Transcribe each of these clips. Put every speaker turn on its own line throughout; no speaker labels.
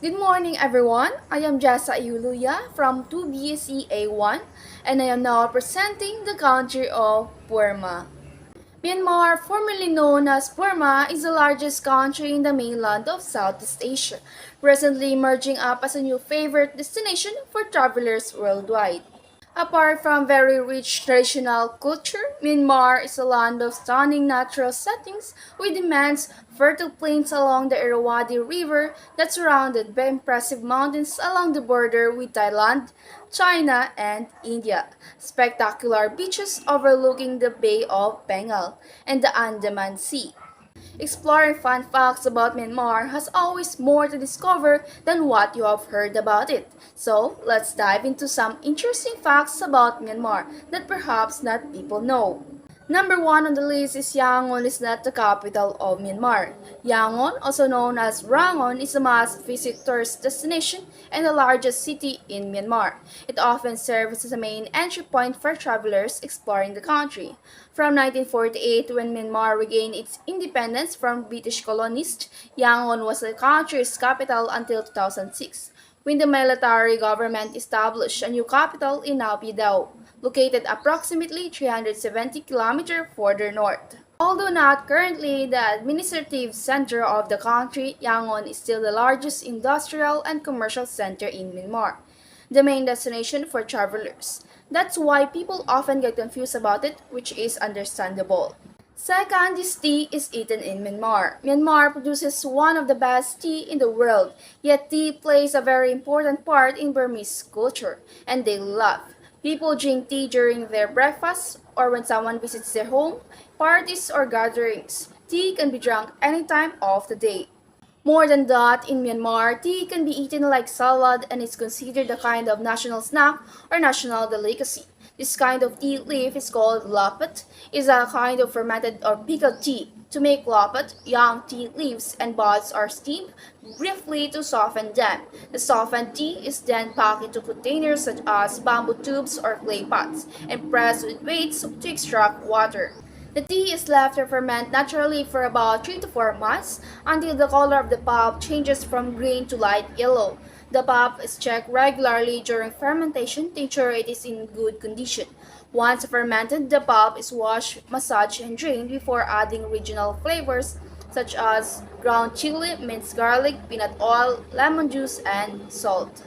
Good morning, everyone. I am Jessa Juloya from 2BSE-A1, and I am now presenting the country of Burma. Myanmar, formerly known as Burma, is the largest country in the mainland of Southeast Asia, recently emerging up as a new favorite destination for travelers worldwide. Apart from very rich traditional culture, Myanmar is a land of stunning natural settings with immense fertile plains along the Irrawaddy River that's surrounded by impressive mountains along the border with Thailand, China, and India, spectacular beaches overlooking the Bay of Bengal and the Andaman Sea. Exploring fun facts about Myanmar has always more to discover than what you have heard about it. So, let's dive into some interesting facts about Myanmar that perhaps not people know. Number one on the list is Yangon is not the capital of Myanmar. Yangon, also known as Rangon, is a must-visit tourist destination and the largest city in Myanmar. It often serves as a main entry point for travelers exploring the country. From 1948, when Myanmar regained its independence from British colonists, Yangon was the country's capital until 2006, when the military government established a new capital in Naypyidaw, located approximately 370 kilometers further north. Although not currently the administrative center of the country, Yangon is still the largest industrial and commercial center in Myanmar, the main destination for travelers. That's why people often get confused about it, which is understandable. Second, this tea is eaten in Myanmar. Myanmar produces one of the best tea in the world, yet tea plays a very important part in Burmese culture and daily life. People drink tea during their breakfast or when someone visits their home, parties, or gatherings. Tea can be drunk any time of the day. More than that, in Myanmar, tea can be eaten like salad and is considered a kind of national snack or national delicacy. This kind of tea leaf is called lapet, is a kind of fermented or pickled tea. To make lapet, young tea leaves and buds are steamed briefly to soften them. The softened tea is then packed into containers such as bamboo tubes or clay pots and pressed with weights to extract water. The tea is left to ferment naturally for about 3 to 4 months until the color of the pulp changes from green to light yellow. The pulp is checked regularly during fermentation to ensure it is in good condition. Once fermented, the pulp is washed, massaged, and drained before adding regional flavors such as ground chili, minced garlic, peanut oil, lemon juice, and salt.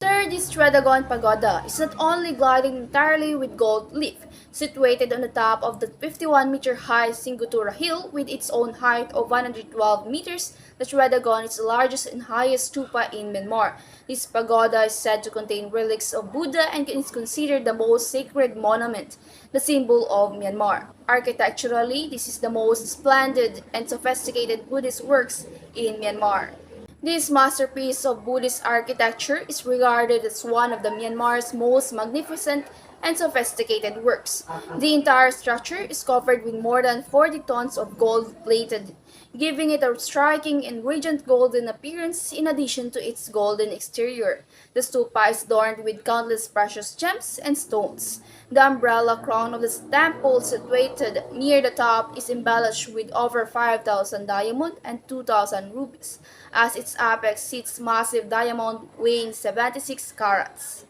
Third is Tredagon Pagoda. It's not only gliding entirely with gold leaf. Situated on the top of the 51-meter-high Singutura Hill with its own height of 112 meters, the Tredagon is the largest and highest stupa in Myanmar. This pagoda is said to contain relics of Buddha and is considered the most sacred monument, the symbol of Myanmar. Architecturally, this is the most splendid and sophisticated Buddhist works in Myanmar. This masterpiece of Buddhist architecture is regarded as one of the Myanmar's most magnificent and sophisticated works. The entire structure is covered with more than 40 tons of gold plated, giving it a striking and radiant golden appearance in addition to its golden exterior. The stupa is adorned with countless precious gems and stones. The umbrella crown of the temple situated near the top is embellished with over 5,000 diamonds and 2,000 rubies, as its apex sits massive diamond weighing 76 carats.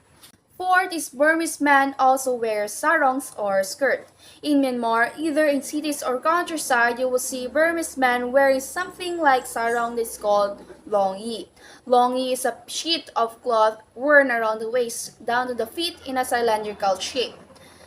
Fourth is Burmese men also wear sarongs or skirt. In Myanmar, either in cities or countryside, you will see Burmese men wearing something like sarong that is called longyi. Longyi is a sheet of cloth worn around the waist down to the feet in a cylindrical shape.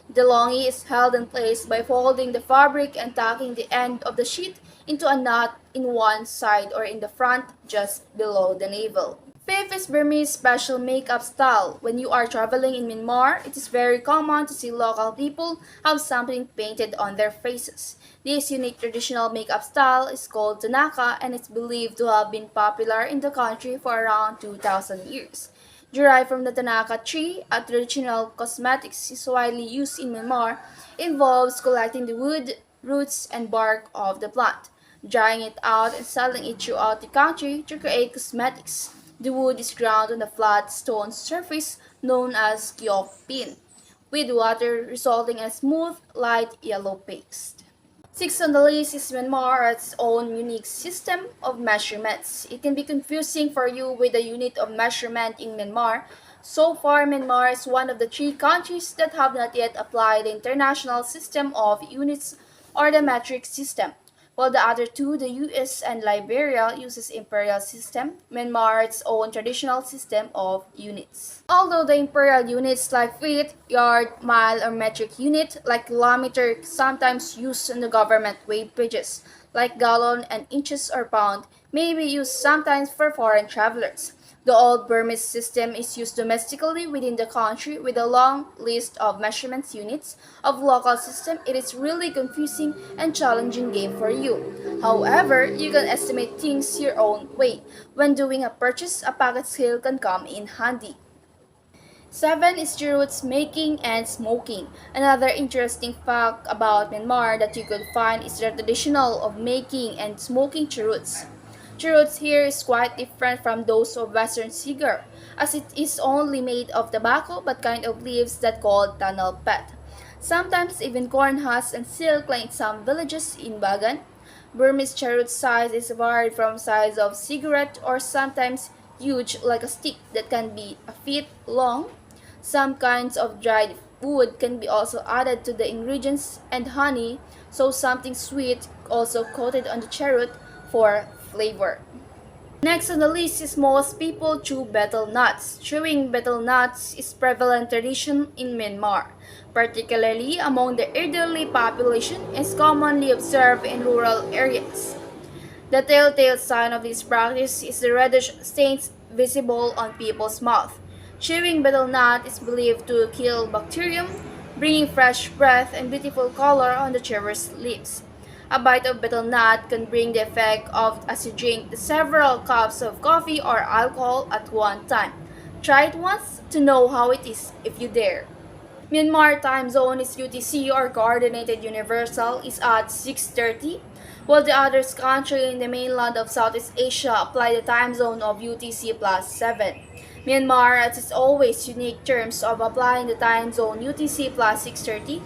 The longyi is held in place by folding the fabric and tucking the end of the sheet into a knot in one side or in the front just below the navel. Fifth is Burmese special makeup style. When you are traveling in Myanmar, it is very common to see local people have something painted on their faces. This unique traditional makeup style is called Tanaka and is believed to have been popular in the country for around 2,000 years. Derived from the Tanaka tree, a traditional cosmetics is widely used in Myanmar. It involves collecting the wood, roots, and bark of the plant, drying it out and selling it throughout the country to create cosmetics. The wood is ground on a flat stone surface known as kyok pin, with water resulting in a smooth, light yellow paste. Sixth on the list is Myanmar has its own unique system of measurements. It can be confusing for you with the unit of measurement in Myanmar. So far, Myanmar is one of the three countries that have not yet applied the international system of units or the metric system. While the other two, the US and Liberia, uses imperial system, Myanmar has its own traditional system of units. Although the imperial units like feet, yard, mile, or metric unit like kilometer sometimes used in the government web pages, like gallon and inches or pound, may be used sometimes for foreign travelers. The old Burmese system is used domestically within the country with a long list of measurements units of local system. It is really confusing and challenging game for you. However, you can estimate things your own way. When doing a purchase, a pocket scale can come in handy. 7 is cheroots making and smoking. Another interesting fact about Myanmar that you could find is the traditional of making and smoking cheroots. Cheroots here is quite different from those of Western cigar, as it is only made of tobacco but kind of leaves that called tunnel pet. Sometimes even corn husks and silk like in some villages in Bagan. Burmese cheroot size is varied from size of cigarette or sometimes huge like a stick that can be a feet long. Some kinds of dried wood can be also added to the ingredients and honey, so something sweet also coated on the cheroot for flavor. Next on the list is most people chew betel nuts. Chewing betel nuts is prevalent tradition in Myanmar, particularly among the elderly population and is commonly observed in rural areas. The telltale sign of this practice is the reddish stains visible on people's mouth. Chewing betel nut is believed to kill bacterium, bringing fresh breath and beautiful color on the chewer's lips. A bite of betel nut can bring the effect of as you drink several cups of coffee or alcohol at one time. Try it once to know how it is if you dare. Myanmar time zone is UTC or Coordinated Universal is at 6:30, while the other countries in the mainland of Southeast Asia apply the time zone of UTC plus 7. Myanmar has its always unique terms of applying the time zone UTC plus 6:30,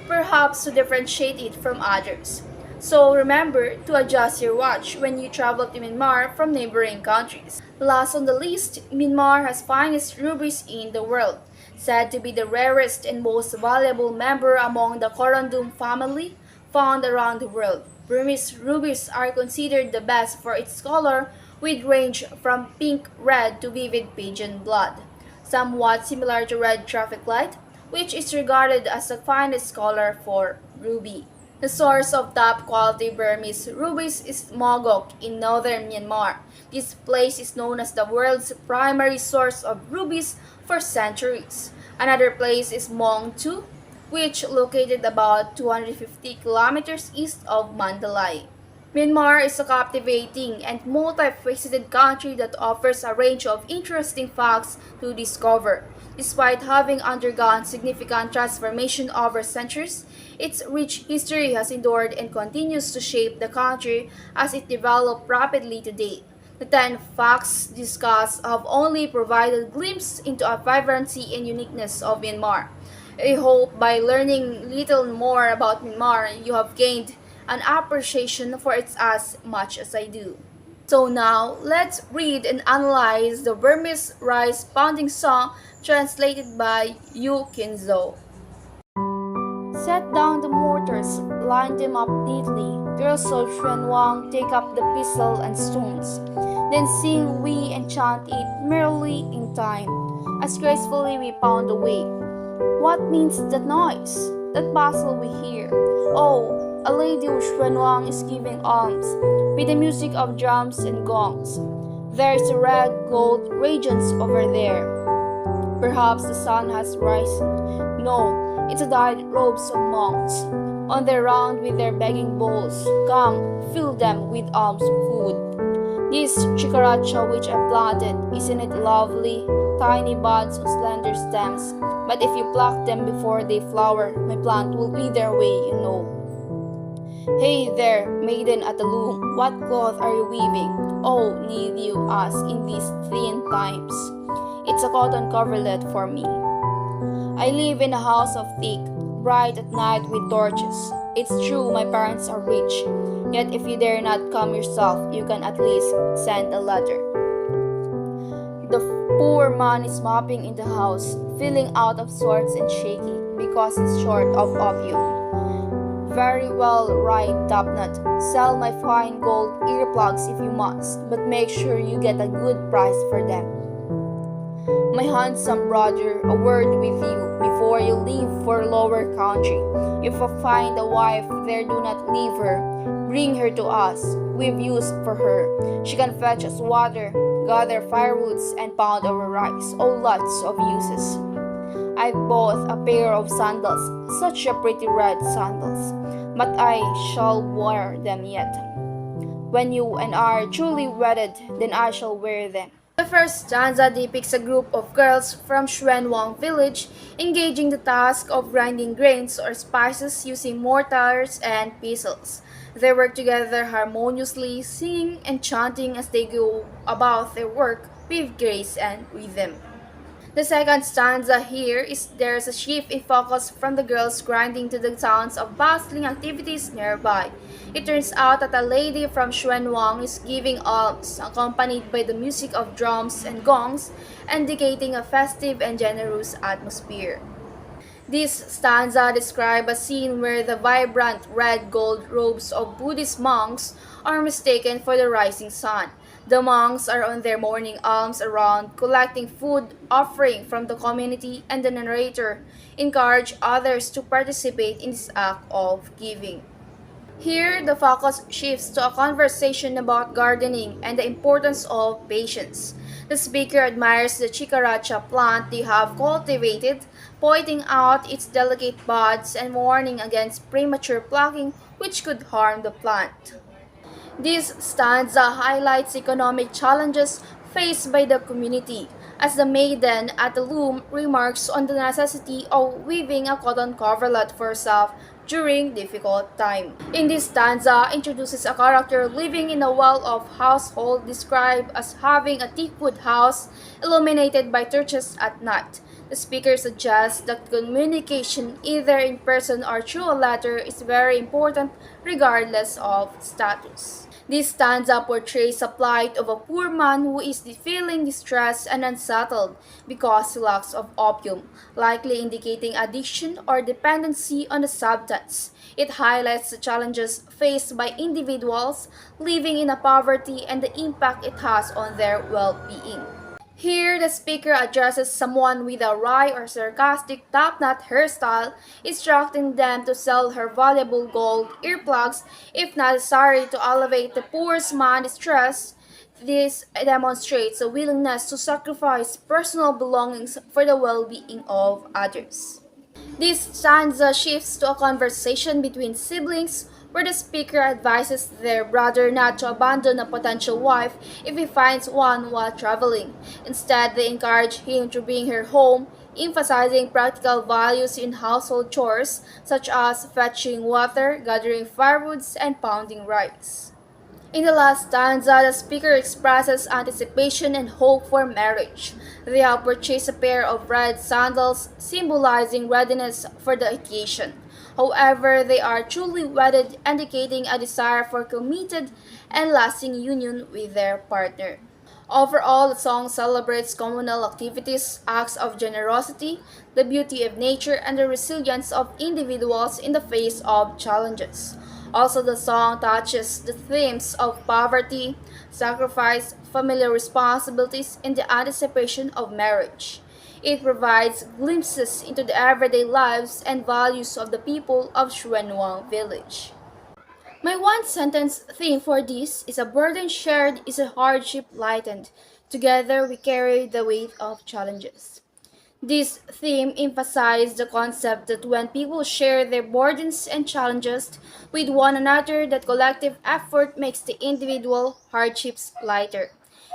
perhaps to differentiate it from others. So remember to adjust your watch when you travel to Myanmar from neighboring countries. Last on the list, Myanmar has finest rubies in the world, said to be the rarest and most valuable member among the corundum family found around the world. Burmese rubies are considered the best for its color, with range from pink red to vivid pigeon blood, somewhat similar to red traffic light, which is regarded as the finest color for ruby. The source of top-quality Burmese rubies is Mogok in northern Myanmar. This place is known as the world's primary source of rubies for centuries. Another place is Mong Tu, which located about 250 kilometers east of Mandalay. Myanmar is a captivating and multifaceted country that offers a range of interesting facts to discover. Despite having undergone significant transformation over centuries, its rich history has endured and continues to shape the country as it developed rapidly today. The 10 facts discussed have only provided a glimpse into a vibrancy and uniqueness of Myanmar. I hope by learning little more about Myanmar, you have gained an appreciation for it as much as I do. So now, let's read and analyze the Burmese rice pounding song translated by Yu Kinzo. Set down the mortars, line them up neatly. Girls of Xuan Wang take up the pestle and stones. Then sing we and chant it merrily in time, as gracefully we pound away. What means that noise, that bustle we hear? Oh, a lady of Xuan Wang is giving alms, with the music of drums and gongs. There's a red gold radiance over there. Perhaps the sun has risen. No, it's the dyed robes of monks. On their round with their begging bowls, come, fill them with alms food. This chikaracha which I planted, isn't it lovely? Tiny buds on slender stems, but if you pluck them before they flower, my plant will wither away, you know. Hey there, maiden at the loom, what cloth are you weaving? Oh, need you ask in these thin times? It's a cotton coverlet for me. I live in a house of thick, bright at night with torches. It's true, my parents are rich. Yet if you dare not come yourself, you can at least send a letter. The poor man is mopping in the house, feeling out of sorts and shaky because he's short of opium. Very well, right, Topnut. Sell my fine gold earplugs if you must, but make sure you get a good price for them. My handsome brother, a word with you before you leave for lower country. If I find a wife there, do not leave her. Bring her to us. We've used for her. She can fetch us water, gather firewoods, and pound our rice. Oh, lots of uses. I bought a pair of sandals, such a pretty red sandals, but I shall wear them yet. When you and I are truly wedded, then I shall wear them. The first stanza depicts a group of girls from Xuanwang village engaging the task of grinding grains or spices using mortars and pestles. They work together harmoniously, singing and chanting as they go about their work with grace and rhythm. The second stanza here is there's a shift in focus from the girls grinding to the sounds of bustling activities nearby. It turns out that a lady from Xuanwang is giving alms, accompanied by the music of drums and gongs, indicating a festive and generous atmosphere. This stanza describes a scene where the vibrant red gold robes of Buddhist monks are mistaken for the rising sun. The monks are on their morning alms around, collecting food offering from the community, and the narrator encourages others to participate in this act of giving. Here, the focus shifts to a conversation about gardening and the importance of patience. The speaker admires the chicaracha plant they have cultivated, pointing out its delicate buds and warning against premature plucking, which could harm the plant. This stanza highlights economic challenges faced by the community, as the maiden at the loom remarks on the necessity of weaving a cotton coverlet for herself during difficult time. In this stanza, introduces a character living in a well-off household described as having a teakwood house illuminated by torches at night. The speaker suggests that communication, either in person or through a letter, is very important regardless of status. This stanza portrays the plight of a poor man who is feeling distressed and unsettled because he lacks of opium, likely indicating addiction or dependency on the substance. It highlights the challenges faced by individuals living in a poverty and the impact it has on their well-being. Here, the speaker addresses someone with a wry or sarcastic top-knot hairstyle, instructing them to sell her valuable gold earplugs if necessary to alleviate the poor man's distress. This demonstrates a willingness to sacrifice personal belongings for the well-being of others. This stanza shifts to a conversation between siblings where the speaker advises their brother not to abandon a potential wife if he finds one while traveling. Instead, they encourage him to bring her home, emphasizing practical values in household chores such as fetching water, gathering firewoods, and pounding rice. In the last stanza, the speaker expresses anticipation and hope for marriage. They have purchased a pair of red sandals, symbolizing readiness for the occasion. However, they are truly wedded, indicating a desire for committed and lasting union with their partner. Overall, the song celebrates communal activities, acts of generosity, the beauty of nature, and the resilience of individuals in the face of challenges. Also, the song touches the themes of poverty, sacrifice, family responsibilities, and the anticipation of marriage. It provides glimpses into the everyday lives and values of the people of Xuanwang village. My one-sentence theme for this is: a burden shared is a hardship lightened. Together we carry the weight of challenges. This theme emphasizes the concept that when people share their burdens and challenges with one another, that collective effort makes the individual hardships lighter.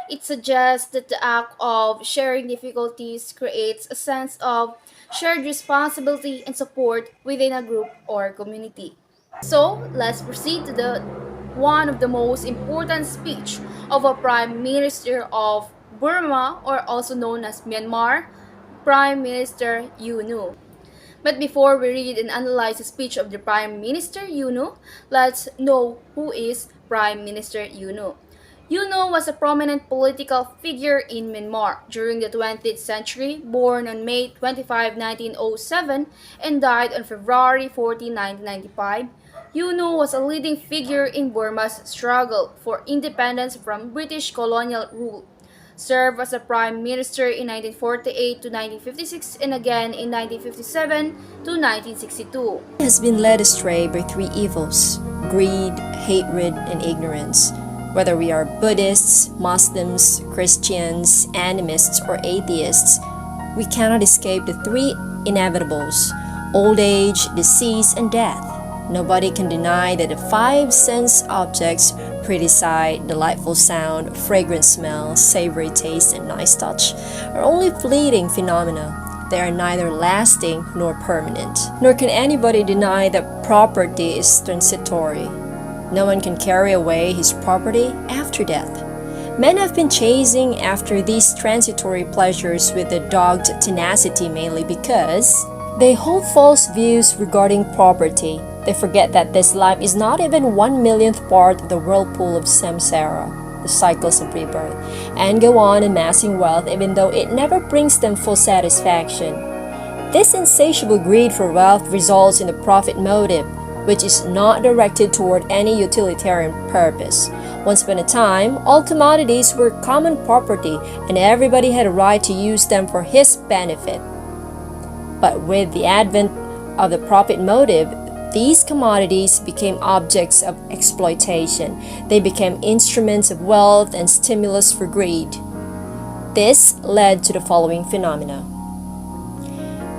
It suggests that the act of sharing difficulties creates a sense of shared responsibility and support within a group or community. So, let's proceed to the one of the most important speech of a Prime Minister of Burma, or also known as Myanmar, Prime Minister U Nu. But before we read and analyze the speech of the Prime Minister Yuno, let's know who is Prime Minister Yuno. Yuno was a prominent political figure in Myanmar during the 20th century, born on May 25, 1907 and died on February 14, 1995. Yuno was a leading figure in Burma's struggle for independence from British colonial rule. Served as a prime minister in 1948 to 1956 and again in 1957 to 1962.
Has been led astray by three evils: greed, hatred, and ignorance. Whether we are Buddhists, Muslims, Christians, animists, or atheists, we cannot escape the three inevitables: old age, disease, and death. Nobody can deny that the five sense objects, pretty sight, delightful sound, fragrant smell, savory taste, and nice touch, are only fleeting phenomena. They are neither lasting nor permanent. Nor can anybody deny that property is transitory. No one can carry away his property after death. Men have been chasing after these transitory pleasures with a dogged tenacity, mainly because they hold false views regarding property. They forget that this life is not even 1/1,000,000th part of the whirlpool of samsara, the cycles of rebirth, and go on amassing wealth even though it never brings them full satisfaction. This insatiable greed for wealth results in a profit motive, which is not directed toward any utilitarian purpose. Once upon a time, all commodities were common property and everybody had a right to use them for his benefit. But with the advent of the profit motive, these commodities became objects of exploitation. They became instruments of wealth and stimulus for greed. This led to the following phenomena.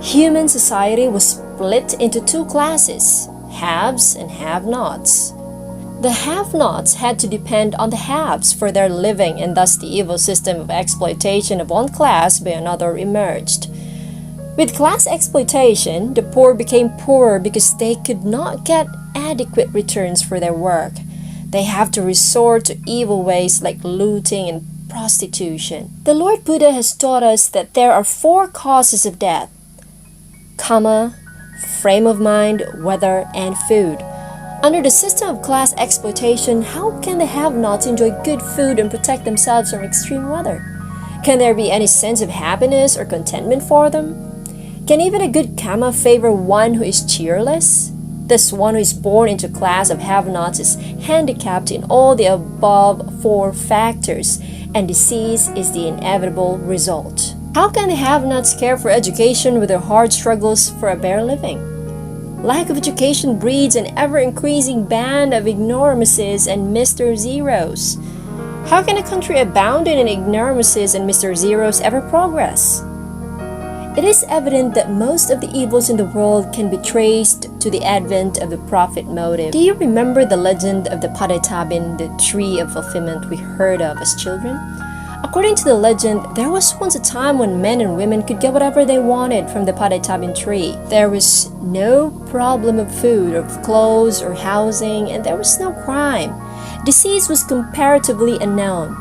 Human society was split into two classes: haves and have-nots. The have-nots had to depend on the haves for their living, and thus the evil system of exploitation of one class by another emerged. With class exploitation, the poor became poorer because they could not get adequate returns for their work. They have to resort to evil ways like looting and prostitution. The Lord Buddha has taught us that there are four causes of death: karma, frame of mind, weather, and food. Under the system of class exploitation, how can the have-nots enjoy good food and protect themselves from extreme weather? Can there be any sense of happiness or contentment for them? Can even a good karma favor one who is cheerless? This one who is born into a class of have-nots is handicapped in all the above four factors, and disease is the inevitable result. How can the have-nots care for education with their hard struggles for a bare living? Lack of education breeds an ever-increasing band of ignoramuses and Mr. Zeros. How can a country abounding in ignoramuses and Mr. Zeros ever progress? It is evident that most of the evils in the world can be traced to the advent of the profit motive. Do you remember the legend of the Padaitabin, the tree of fulfillment we heard of as children? According to the legend, there was once a time when men and women could get whatever they wanted from the Padaitabin tree. There was no problem of food, or clothes, or housing, and there was no crime. Disease was comparatively unknown.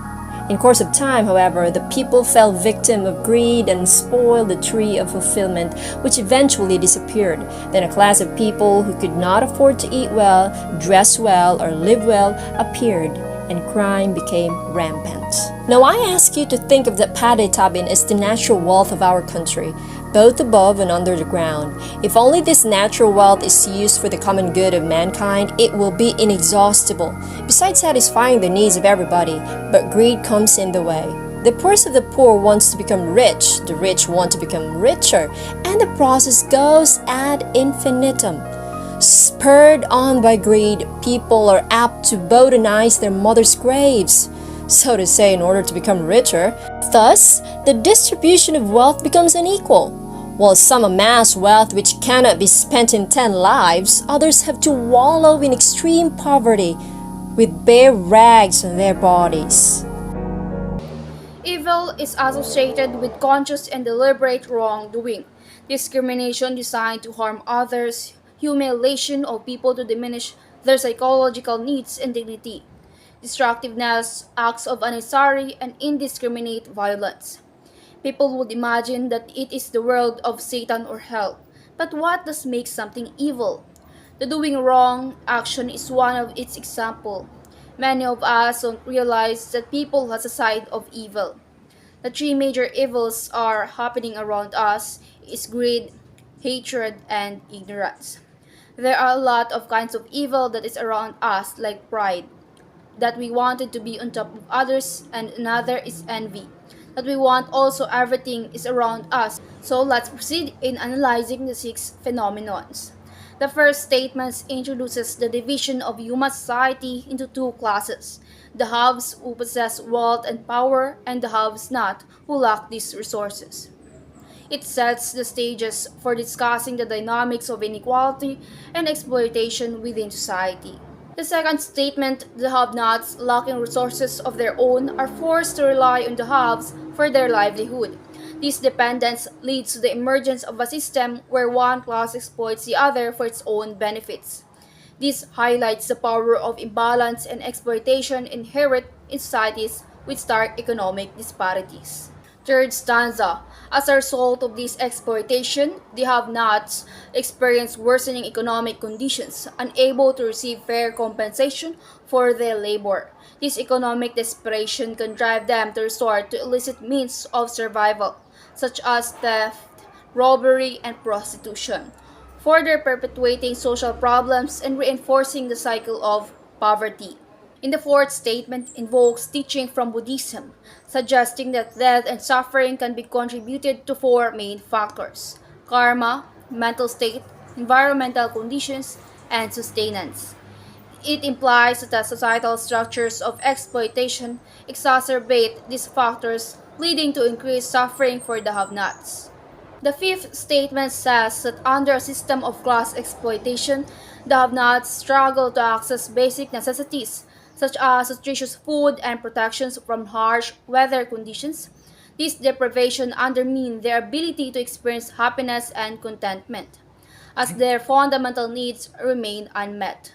In course of time, however, the people fell victim of greed and spoiled the tree of fulfillment, which eventually disappeared. Then a class of people who could not afford to eat well, dress well, or live well appeared, and crime became rampant. Now I ask you to think of the Padaitabin as the natural wealth of our country, both above and under the ground. If only this natural wealth is used for the common good of mankind, it will be inexhaustible, besides satisfying the needs of everybody, but greed comes in the way. The poorest of the poor wants to become rich, the rich want to become richer, and the process goes ad infinitum. Spurred on by greed, people are apt to botanize their mothers' graves, so to say, in order to become richer. Thus, the distribution of wealth becomes unequal. While some amass wealth which cannot be spent in 10 lives, others have to wallow in extreme poverty with bare rags on their bodies.
Evil is associated with conscious and deliberate wrongdoing, discrimination designed to harm others, humiliation of people to diminish their psychological needs and dignity, destructiveness, acts of unnecessary and indiscriminate violence. People would imagine that it is the world of Satan or hell, But what does make something evil? The doing wrong action is one of its examples. Many of us don't realize that people has a side of evil. The three major evils are happening around us is greed, hatred, and ignorance. There are a lot of kinds of evil that is around us like pride, that we wanted to be on top of others, and another is envy, that we want also everything is around us. So let's proceed in analyzing the six phenomenons. The first statement introduces the division of human society into two classes: the haves who possess wealth and power, and the haves not who lack these resources. It sets the stages for discussing the dynamics of inequality and exploitation within society. The second statement, the have-nots lacking resources of their own are forced to rely on the haves for their livelihood. This dependence leads to the emergence of a system where one class exploits the other for its own benefits. This highlights the power of imbalance and exploitation inherent in societies with stark economic disparities. Third stanza. As a result of this exploitation, the have-nots experience worsening economic conditions, unable to receive fair compensation for their labor. This economic desperation can drive them to resort to illicit means of survival, such as theft, robbery, and prostitution, further perpetuating social problems and reinforcing the cycle of poverty. In the fourth statement invokes teaching from Buddhism, suggesting that death and suffering can be contributed to four main factors: karma, mental state, environmental conditions, and sustenance. It implies that the societal structures of exploitation exacerbate these factors, leading to increased suffering for the have-nots. The fifth statement says that under a system of class exploitation, the have-nots struggle to access basic necessities such as nutritious food and protections from harsh weather conditions. This deprivation undermines their ability to experience happiness and contentment, as their fundamental needs remain unmet,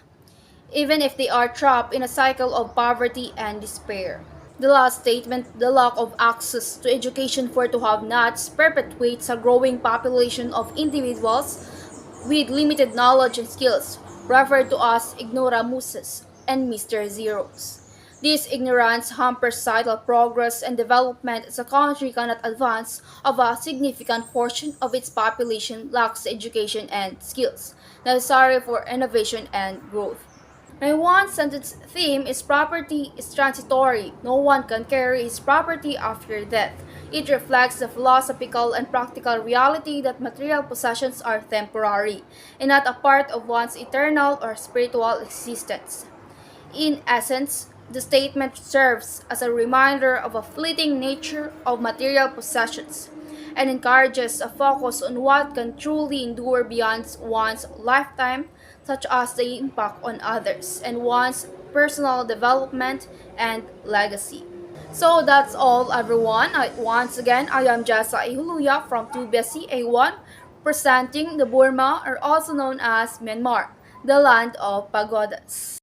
even if they are trapped in a cycle of poverty and despair. The last statement, the lack of access to education for to have-nots, perpetuates a growing population of individuals with limited knowledge and skills, referred to as ignoramuses and Mr. Zeros. This ignorance hampers societal progress and development as a country cannot advance if a significant portion of its population lacks the education and skills necessary for innovation and growth. My one sentence theme is property is transitory. No one can carry his property after death. It reflects the philosophical and practical reality that material possessions are temporary and not a part of one's eternal or spiritual existence. In essence, the statement serves as a reminder of a fleeting nature of material possessions and encourages a focus on what can truly endure beyond one's lifetime, such as the impact on others and one's personal development and legacy. So that's all, everyone. Once again, I am Jessa from 2BSE-A1, presenting the Burma, or also known as Myanmar, the land of pagodas.